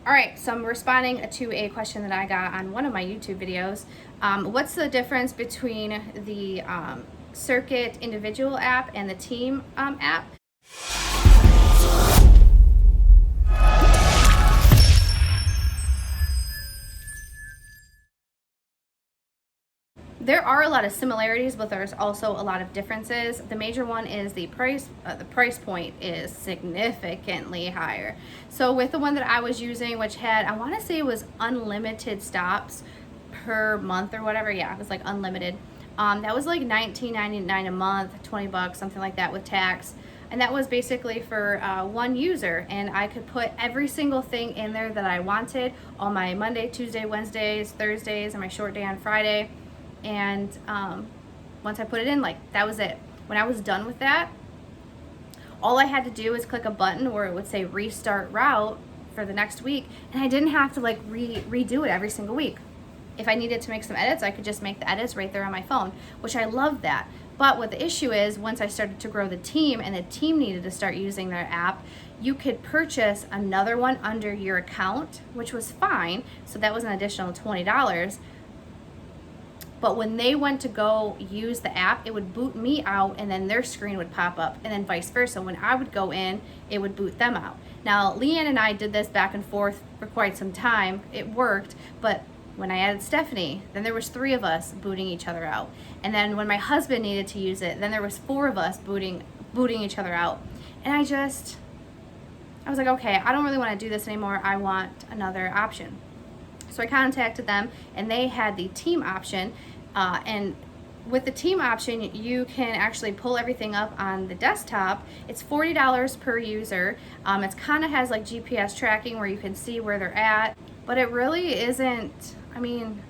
All right, so I'm responding to a question that I got on one of my YouTube videos. What's the difference between the Circuit individual app and the team app? There are a lot of similarities, but there's also a lot of differences. The major one is the price. The price point is significantly higher. So with the one that I was using, which had, I want to say it was unlimited stops per month or whatever. Yeah, it was like unlimited. That was like $19.99 a month, 20 bucks, something like that with tax. And that was basically for one user, and I could put every single thing in there that I wanted, all my Monday, Tuesday, Wednesdays, Thursdays, and my short day on Friday. And once I put it in, like, that was it. When I was done with that, all I had to do was click a button where it would say restart route for the next week, and I didn't have to like redo it every single week. If I needed to make some edits, I could just make the edits right there on my phone, which I loved that. But what the issue is, once I started to grow the team and the team needed to start using their app, you could purchase another one under your account, which was fine. So that was an additional $20. But when they went to go use the app, it would boot me out, and then their screen would pop up, and then vice versa. When I would go in, it would boot them out. Now, Leanne and I did this back and forth for quite some time. It worked, but when I added Stephanie, then there was 3 of us booting each other out. And then when my husband needed to use it, then there was 4 of us booting each other out. And I was like, okay, I don't really want to do this anymore. I want another option. So I contacted them, and they had the team option. And with the team option, you can actually pull everything up on the desktop. It's $40 per user. It kind of has like GPS tracking where you can see where they're at, but it really isn't. I mean,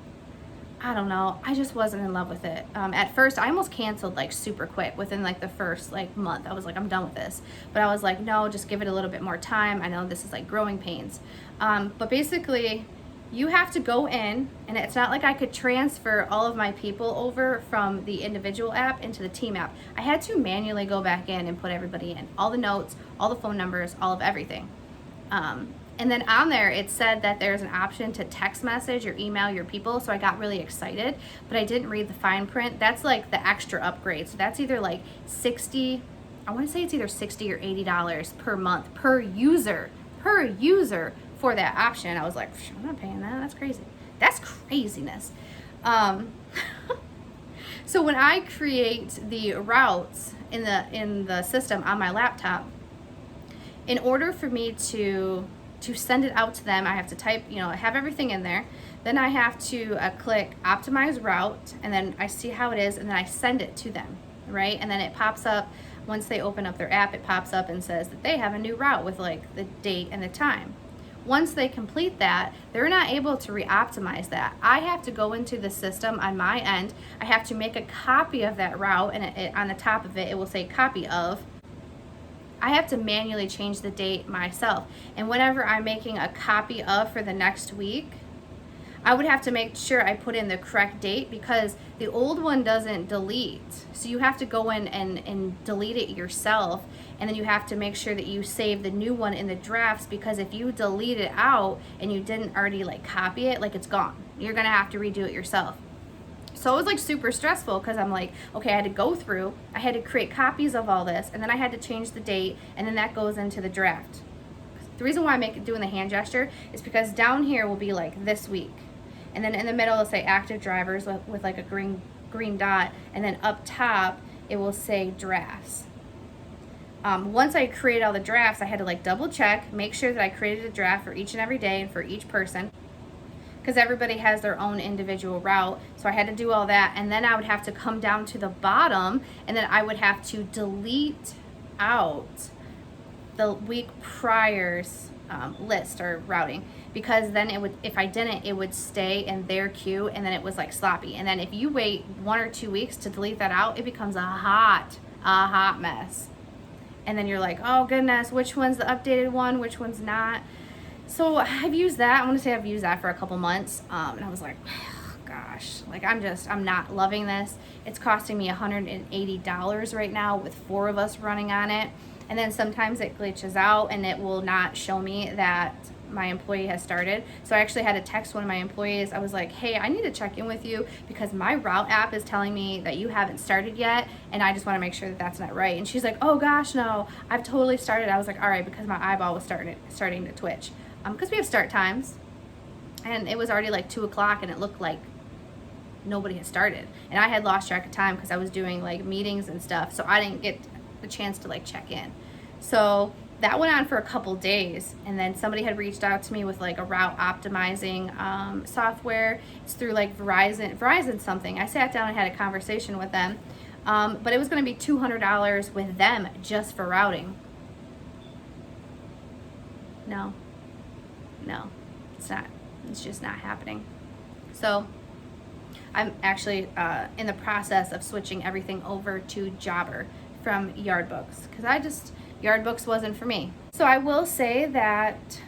I don't know. I just wasn't in love with it. At first, I almost canceled like super quick within like the first like month. I was like, I'm done with this. But I was like, no, just give it a little bit more time. I know this is like growing pains. But basically, you have to go in, and it's not like I could transfer all of my people over from the individual app into the team app. I had to manually go back in and put everybody in, all the notes, all the phone numbers, all of everything. And then on there, it said that there's an option to text message or email your people, so I got really excited, but I didn't read the fine print. That's like the extra upgrade. So that's either like I want to say it's either $60 or $80 per month per user for that option. I was like, I'm not paying that. That's crazy. That's craziness. So when I create the routes in the system on my laptop, in order for me to send it out to them, I have to type, I have everything in there. Then I have to click optimize route, and then I see how it is, and then I send it to them, right? And then it pops up, once they open up their app, it pops up and says that they have a new route with like the date and the time. Once they complete that, they're not able to re-optimize that. I have to go into the system on my end. I have to make a copy of that route, and on the top of it will say copy of. I have to manually change the date myself. And whenever I'm making a copy of for the next week, I would have to make sure I put in the correct date, because the old one doesn't delete. So you have to go in and delete it yourself. And then you have to make sure that you save the new one in the drafts, because if you delete it out and you didn't already like copy it, like it's gone. You're gonna have to redo it yourself. So it was like super stressful, because I'm like, okay, I had to go through, I had to create copies of all this, and then I had to change the date, and then that goes into the draft. The reason why I'm doing the hand gesture is because down here will be like this week. And then in the middle, it'll say active drivers with like a green dot. And then up top, it will say drafts. Once I create all the drafts, I had to like double check, make sure that I created a draft for each and every day and for each person, because everybody has their own individual route. So I had to do all that. And then I would have to come down to the bottom, and then I would have to delete out the week prior's list or routing, because then it would, if I didn't, it would stay in their queue, and then it was like sloppy. And then if you wait 1 or 2 weeks to delete that out, it becomes a hot mess. And then you're like, oh goodness, which one's the updated one, which one's not? So I've used that. I want to say I've used that for a couple months, and I was like, oh, gosh, like I'm not loving this. It's costing me $180 right now with 4 of us running on it. And then sometimes it glitches out, and it will not show me that my employee has started. So I actually had to text one of my employees. I was like, hey, I need to check in with you because my route app is telling me that you haven't started yet, and I just want to make sure that that's not right. And she's like, oh gosh, no, I've totally started. I was like, all right, because my eyeball was starting to twitch. Because we have start times, and it was already like 2 o'clock, and it looked like nobody had started, and I had lost track of time because I was doing like meetings and stuff, so I didn't get the chance to like check in. So that went on for a couple days, and then somebody had reached out to me with like a route optimizing software. It's through like Verizon something. I sat down and had a conversation with them, but it was going to be $200 with them just for routing. No, it's not. It's just not happening. So I'm actually in the process of switching everything over to Jobber from Yardbooks, because Yardbooks wasn't for me. So I will say that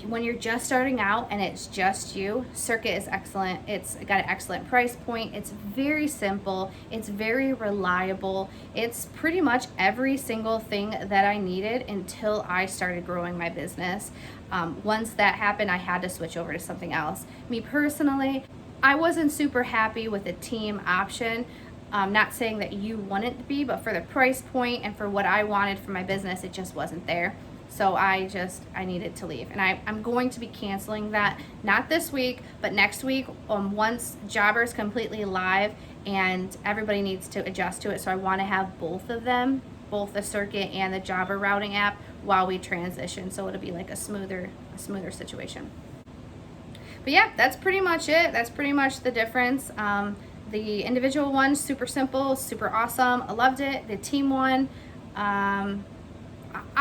when you're just starting out and it's just you, Circuit is excellent. It's got an excellent price point. It's very simple. It's very reliable. It's pretty much every single thing that I needed until I started growing my business. Once that happened, I had to switch over to something else. Me personally, I wasn't super happy with the team option. Not saying that you wouldn't be, but for the price point and for what I wanted for my business, it just wasn't there. So I needed to leave. And I'm going to be canceling that, not this week, but next week, once Jobber is completely live, and everybody needs to adjust to it. So I want to have both of them, both the Circuit and the Jobber routing app, while we transition. So it'll be like a smoother situation. But yeah, that's pretty much it. That's pretty much the difference. The individual one, super simple, super awesome. I loved it. The team one,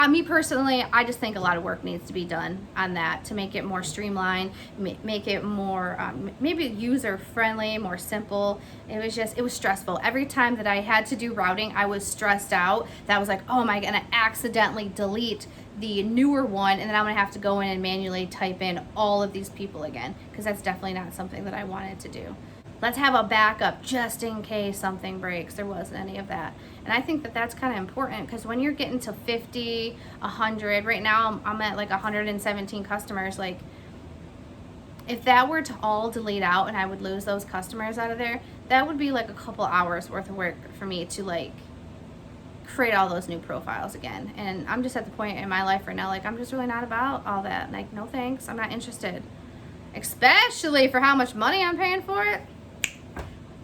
me personally, I just think a lot of work needs to be done on that to make it more streamlined, make it more maybe user friendly, more simple. It was stressful. Every time that I had to do routing, I was stressed out. That was like, oh, am I gonna accidentally delete the newer one, and then I'm gonna have to go in and manually type in all of these people again, because that's definitely not something that I wanted to do. Let's have a backup just in case something breaks. There wasn't any of that. And I think that that's kind of important, because when you're getting to 50, 100, right now I'm at like 117 customers. Like, if that were to all delete out and I would lose those customers out of there, that would be like a couple hours worth of work for me to like create all those new profiles again. And I'm just at the point in my life right now, like, I'm just really not about all that. Like, no thanks, I'm not interested. Especially for how much money I'm paying for it.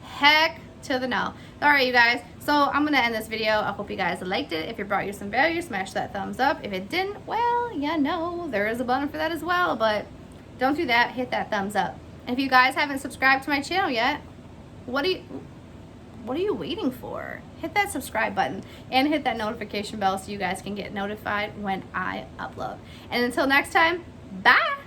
Heck to the no. All right, you guys, so I'm gonna end this video. I hope you guys liked it. If it brought you some value, smash that thumbs up. If it didn't, well, you know, there is a button for that as well, but don't do that. Hit that thumbs up. And if you guys haven't subscribed to my channel yet, what are you waiting for? Hit that subscribe button and hit that notification bell so you guys can get notified when I upload. And until next time, bye.